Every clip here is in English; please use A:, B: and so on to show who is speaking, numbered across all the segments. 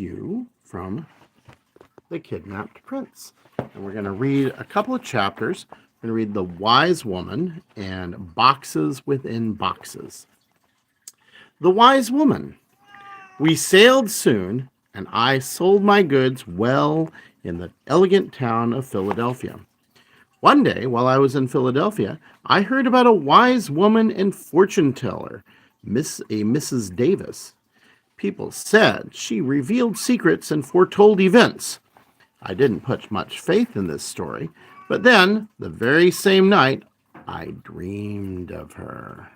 A: you from The Kidnapped Prince. And we're going to read a couple of chapters. We're going to read The Wise Woman and Boxes Within Boxes. The Wise Woman. We sailed soon, and I sold my goods well in the elegant town of Philadelphia. One day, while I was in Philadelphia, I heard about a wise woman and fortune teller, Mrs. Davis. People said she revealed secrets and foretold events. I didn't put much faith in this story, but then, the very same night, I dreamed of her.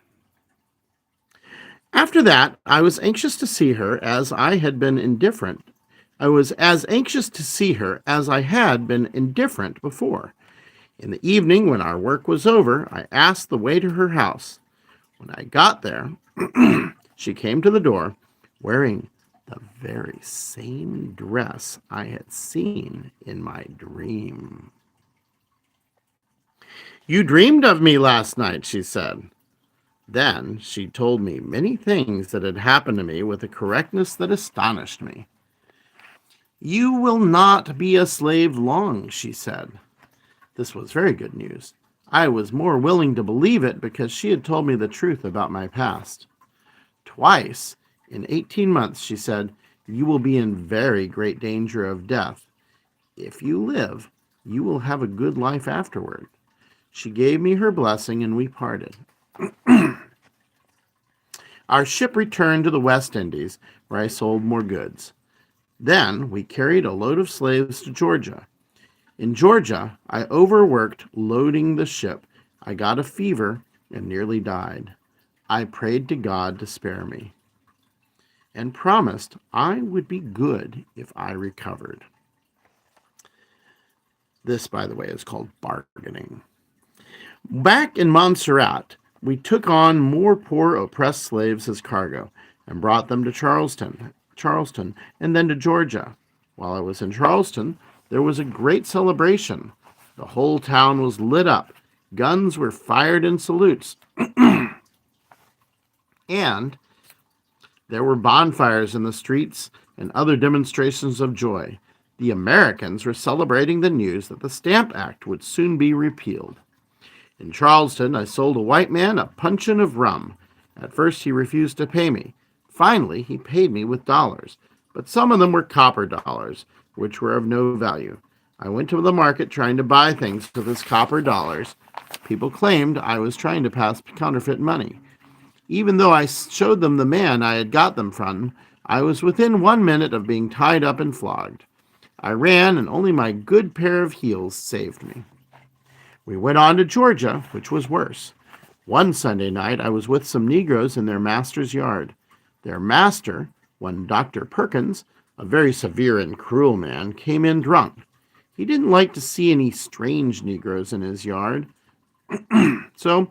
A: After that, I was anxious to see her as I had been indifferent. I was as anxious to see her as I had been indifferent before. In the evening, when our work was over, I asked the way to her house. When I got there, she came to the door, wearing the very same dress I had seen in my dream. "You dreamed of me last night," she said. Then she told me many things that had happened to me with a correctness that astonished me. "You will not be a slave long," she said. This was very good news. I was more willing to believe it because she had told me the truth about my past. Twice in 18 months, she said, "you will be in very great danger of death. If you live, you will have a good life afterward." She gave me her blessing and we parted. Our ship returned to the West Indies, where I sold more goods. Then we carried a load of slaves to Georgia. In Georgia, I overworked loading the ship. I got a fever and nearly died. I prayed to God to spare me and promised I would be good if I recovered. This, by the way, is called bargaining. Back in Montserrat, we took on more poor oppressed slaves as cargo and brought them to Charleston, and then to Georgia. While I was in Charleston, there was a great celebration. The whole town was lit up. Guns were fired in salutes. And there were bonfires in the streets and other demonstrations of joy. The Americans were celebrating the news that the Stamp Act would soon be repealed. In Charleston, I sold a white man a puncheon of rum. At first, he refused to pay me. Finally, he paid me with dollars, but some of them were copper dollars, which were of no value. I went to the market trying to buy things with his copper dollars. People claimed I was trying to pass counterfeit money. Even though I showed them the man I had got them from, I was within 1 minute of being tied up and flogged. I ran, and only my good pair of heels saved me. We went on to Georgia, which was worse. One Sunday night, I was with some Negroes in their master's yard. Their master, one Dr. Perkins, a very severe and cruel man, came in drunk. He didn't like to see any strange Negroes in his yard. So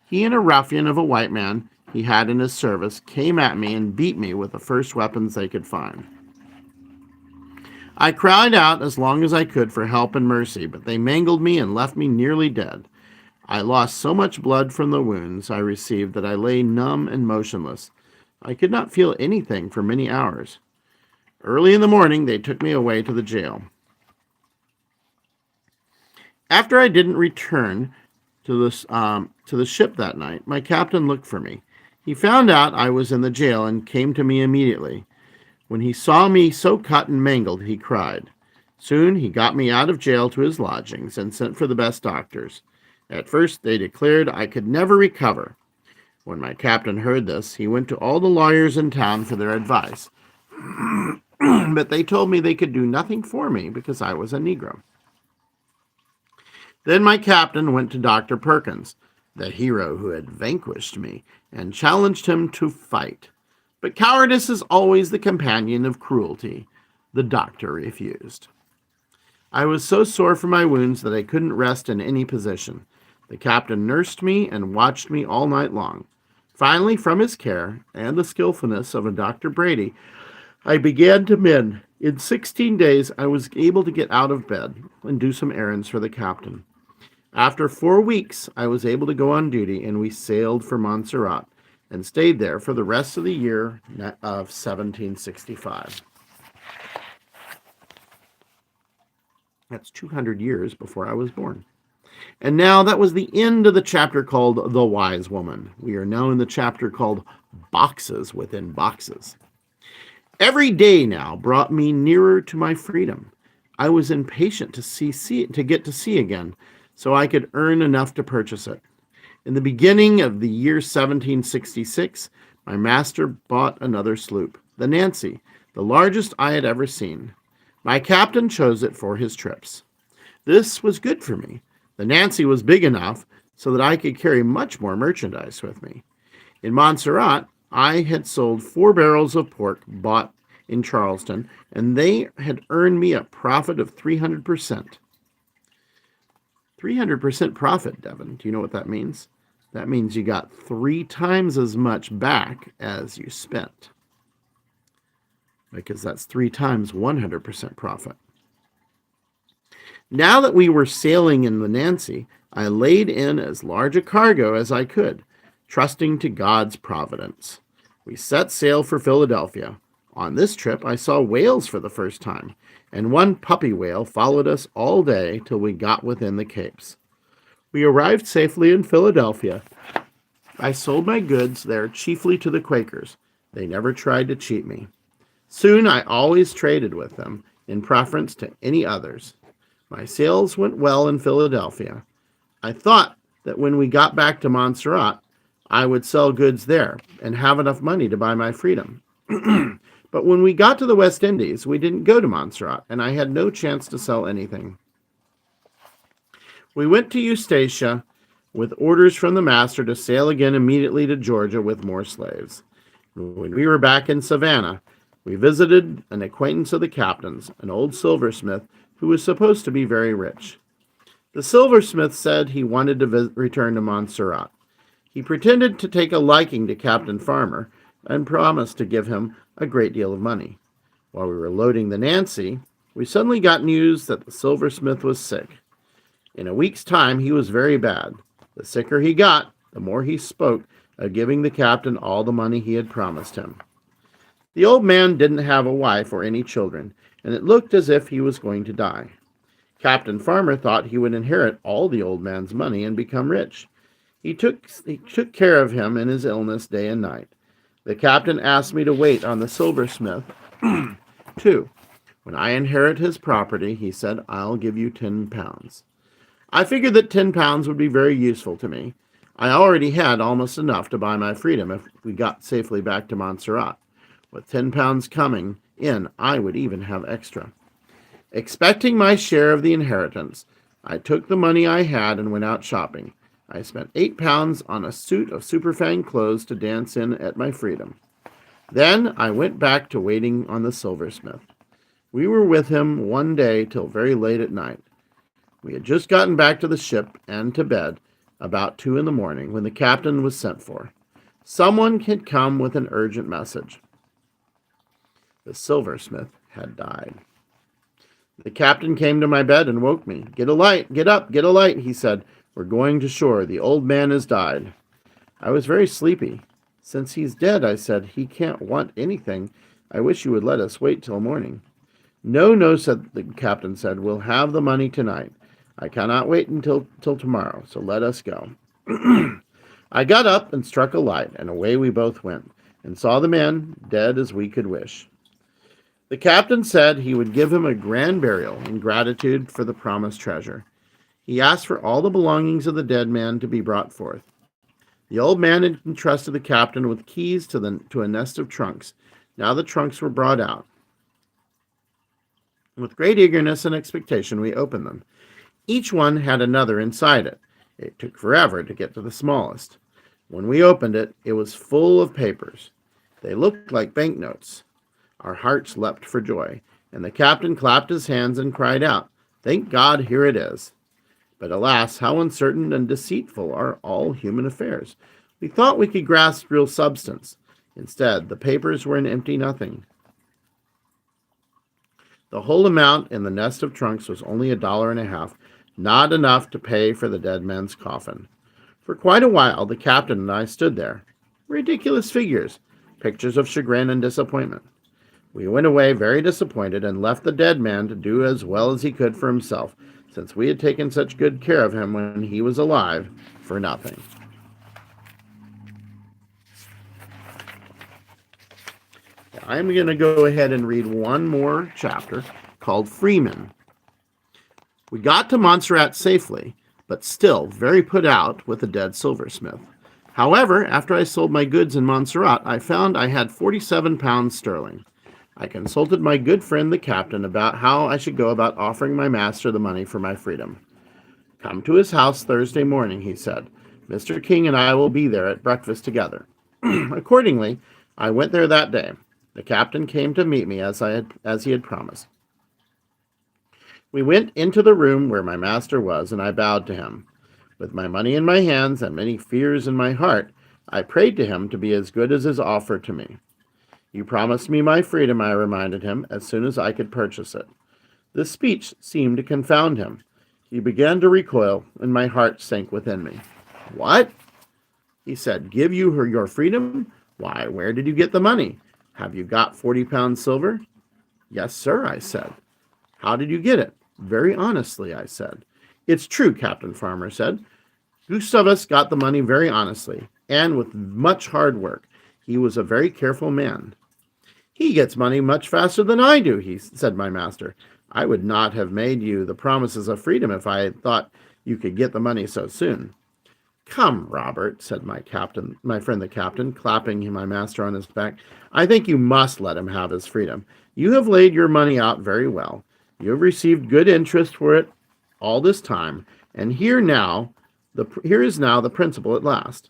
A: he and a ruffian of a white man he had in his service came at me and beat me with the first weapons they could find. I cried out as long as I could for help and mercy, but they mangled me and left me nearly dead. I lost so much blood from the wounds I received that I lay numb and motionless. I could not feel anything for many hours. Early in the morning, they took me away to the jail. After I didn't return to the ship that night, my captain looked for me. He found out I was in the jail and came to me immediately. When he saw me so cut and mangled, he cried. Soon he got me out of jail to his lodgings and sent for the best doctors. At first they declared I could never recover. When my captain heard this, he went to all the lawyers in town for their advice. But they told me they could do nothing for me because I was a Negro. Then my captain went to Dr. Perkins, the hero who had vanquished me, and challenged him to fight. But cowardice is always the companion of cruelty. The doctor refused. I was so sore from my wounds that I couldn't rest in any position. The captain nursed me and watched me all night long. Finally, from his care and the skillfulness of a Dr. Brady, I began to mend. In 16 days, I was able to get out of bed and do some errands for the captain. After 4 weeks, I was able to go on duty, and we sailed for Montserrat and stayed there for the rest of the year of 1765. That's 200 years before I was born. And now that was the end of the chapter called The Wise Woman. We are now in the chapter called Boxes Within Boxes. Every day now brought me nearer to my freedom. I was impatient to get to sea again, so I could earn enough to purchase it. In the beginning of the year 1766, my master bought another sloop, the Nancy, the largest I had ever seen. My captain chose it for his trips. This was good for me. The Nancy was big enough so that I could carry much more merchandise with me. In Montserrat, I had sold 4 barrels of pork bought in Charleston, and they had earned me a profit of 300%. 300% profit, Devin. Do you know what that means? That means you got 3 times as much back as you spent, because that's 3 times 100% profit. Now that we were sailing in the Nancy, I laid in as large a cargo as I could, trusting to God's providence. We set sail for Philadelphia. On this trip, I saw whales for the first time, and one puppy whale followed us all day till we got within the Capes. We arrived safely in Philadelphia. I sold my goods there chiefly to the Quakers. They never tried to cheat me. Soon I always traded with them, in preference to any others. My sales went well in Philadelphia. I thought that when we got back to Montserrat, I would sell goods there and have enough money to buy my freedom. But when we got to the West Indies, we didn't go to Montserrat, and I had no chance to sell anything. We went to Eustatia with orders from the master to sail again immediately to Georgia with more slaves. When we were back in Savannah, we visited an acquaintance of the captain's, an old silversmith who was supposed to be very rich. The silversmith said he wanted to return to Montserrat. He pretended to take a liking to Captain Farmer and promised to give him a great deal of money. While we were loading the Nancy, we suddenly got news that the silversmith was sick. In a week's time, he was very bad. The sicker he got, the more he spoke of giving the captain all the money he had promised him. The old man didn't have a wife or any children, and it looked as if he was going to die. Captain Farmer thought he would inherit all the old man's money and become rich. He took care of him in his illness day and night. The captain asked me to wait on the silversmith, too. When I inherit his property, he said, I'll give you 10 pounds. I figured that 10 pounds would be very useful to me. I already had almost enough to buy my freedom if we got safely back to Montserrat. With 10 pounds coming in, I would even have extra. Expecting my share of the inheritance, I took the money I had and went out shopping. I spent 8 pounds on a suit of superfine clothes to dance in at my freedom. Then I went back to waiting on the silversmith. We were with him one day till very late at night. We had just gotten back to the ship and to bed about 2 in the morning when the captain was sent for. Someone had come with an urgent message. The silversmith had died. The captain came to my bed and woke me. Get a light, get up, get a light, he said. We're going to shore. The old man has died. I was very sleepy. Since he's dead, I said, he can't want anything. I wish you would let us wait till morning. No, said the captain said, we'll have the money tonight. I cannot wait until tomorrow, so let us go. I got up and struck a light, and away we both went, and saw the man dead as we could wish. The captain said he would give him a grand burial in gratitude for the promised treasure. He asked for all the belongings of the dead man to be brought forth. The old man had entrusted the captain with keys to a nest of trunks. Now the trunks were brought out. With great eagerness and expectation, we opened them. Each one had another inside it. It took forever to get to the smallest. When we opened it, it was full of papers. They looked like banknotes. Our hearts leapt for joy, and the captain clapped his hands and cried out, Thank God, here it is. But alas, how uncertain and deceitful are all human affairs. We thought we could grasp real substance. Instead, the papers were an empty nothing. The whole amount in the nest of trunks was only $1.50, not enough to pay for the dead man's coffin. For quite a while, the captain and I stood there. Ridiculous figures, pictures of chagrin and disappointment. We went away very disappointed and left the dead man to do as well as he could for himself, since we had taken such good care of him when he was alive for nothing. I'm going to go ahead and read one more chapter called Freeman. We got to Montserrat safely, but still very put out with the dead silversmith. However, after I sold my goods in Montserrat, I found I had 47 pounds sterling. I consulted my good friend the captain about how I should go about offering my master the money for my freedom. Come to his house Thursday morning, he said. Mr. King and I will be there at breakfast together. Accordingly, I went there that day. The captain came to meet me as he had promised. We went into the room where my master was, and I bowed to him. With my money in my hands and many fears in my heart, I prayed to him to be as good as his offer to me. You promised me my freedom, I reminded him, as soon as I could purchase it. This speech seemed to confound him. He began to recoil, and my heart sank within me. What? He said, give you your freedom? Why, where did you get the money? Have you got 40 pounds silver? Yes, sir, I said. How did you get it? Very honestly, I said. It's true, Captain Farmer said. Gustavus got the money very honestly, and with much hard work. He was a very careful man. He gets money much faster than I do, said my master. I would not have made you the promises of freedom if I had thought you could get the money so soon. Come, Robert, said my friend the captain, clapping my master on his back. I think you must let him have his freedom. You have laid your money out very well. You have received good interest for it all this time, and here is now the principal at last.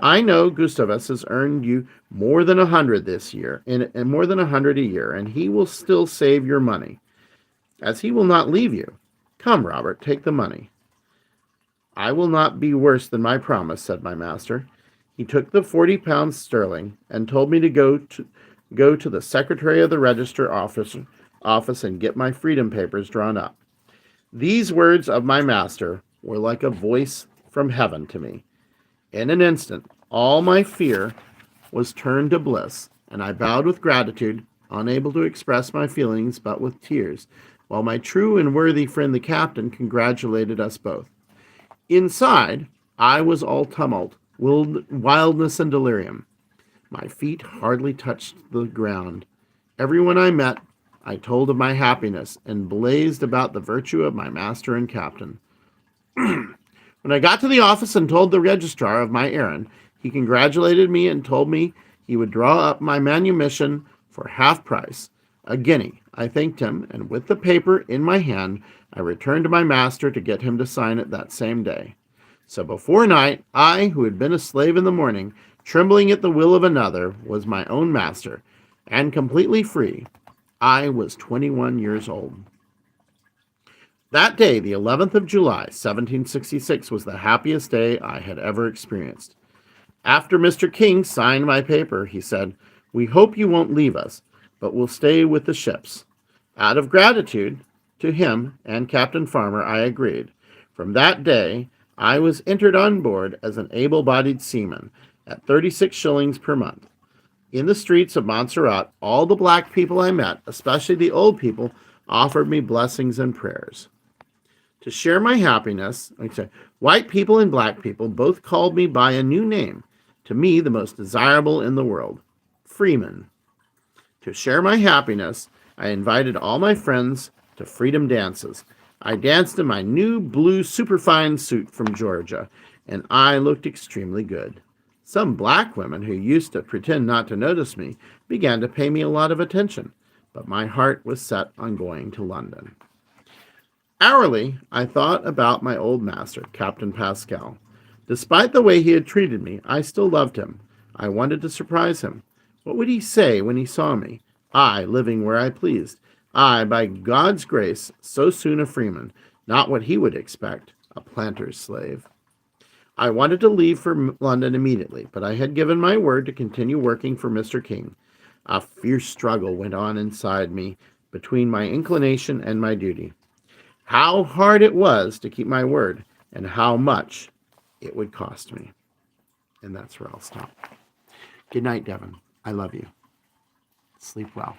A: I know Gustavus has earned you more than 100 this year, and more than 100 a year, and he will still save your money, as he will not leave you. Come, Robert, take the money. I will not be worse than my promise, said my master. He took the 40 pounds sterling and told me to go to the secretary of the register office and get my freedom papers drawn up. These words of my master were like a voice from heaven to me. In an instant, all my fear was turned to bliss, and I bowed with gratitude, unable to express my feelings but with tears, while my true and worthy friend the captain congratulated us both. Inside, I was all tumult, wildness, and delirium. My feet hardly touched the ground. Everyone I met, I told of my happiness and blazed about the virtue of my master and captain. When I got to the office and told the registrar of my errand, he congratulated me and told me he would draw up my manumission for half price, a guinea. I thanked him, and with the paper in my hand, I returned to my master to get him to sign it that same day. So before night, I, who had been a slave in the morning, trembling at the will of another, was my own master, and completely free. I was 21 years old. That day, the 11th of July, 1766, was the happiest day I had ever experienced. After Mr. King signed my paper, he said, "We hope you won't leave us, but will stay with the ships." Out of gratitude to him and Captain Farmer, I agreed. From that day, I was entered on board as an able-bodied seaman at 36 shillings per month. In the streets of Montserrat, all the black people I met, especially the old people, offered me blessings and prayers. To share my happiness, white people and black people both called me by a new name, to me the most desirable in the world, Freeman. To share my happiness, I invited all my friends to freedom dances. I danced in my new blue superfine suit from Georgia, and I looked extremely good. Some black women who used to pretend not to notice me began to pay me a lot of attention, but my heart was set on going to London. Hourly, I thought about my old master, Captain Pascal. Despite the way he had treated me, I still loved him. I wanted to surprise him. What would he say when he saw me? I, living where I pleased. I, by God's grace, so soon a freeman. Not what he would expect, a planter's slave. I wanted to leave for London immediately, but I had given my word to continue working for Mr. King. A fierce struggle went on inside me between my inclination and my duty. How hard it was to keep my word, and how much it would cost me. And that's where I'll stop. Good night, Devin. I love you. Sleep well.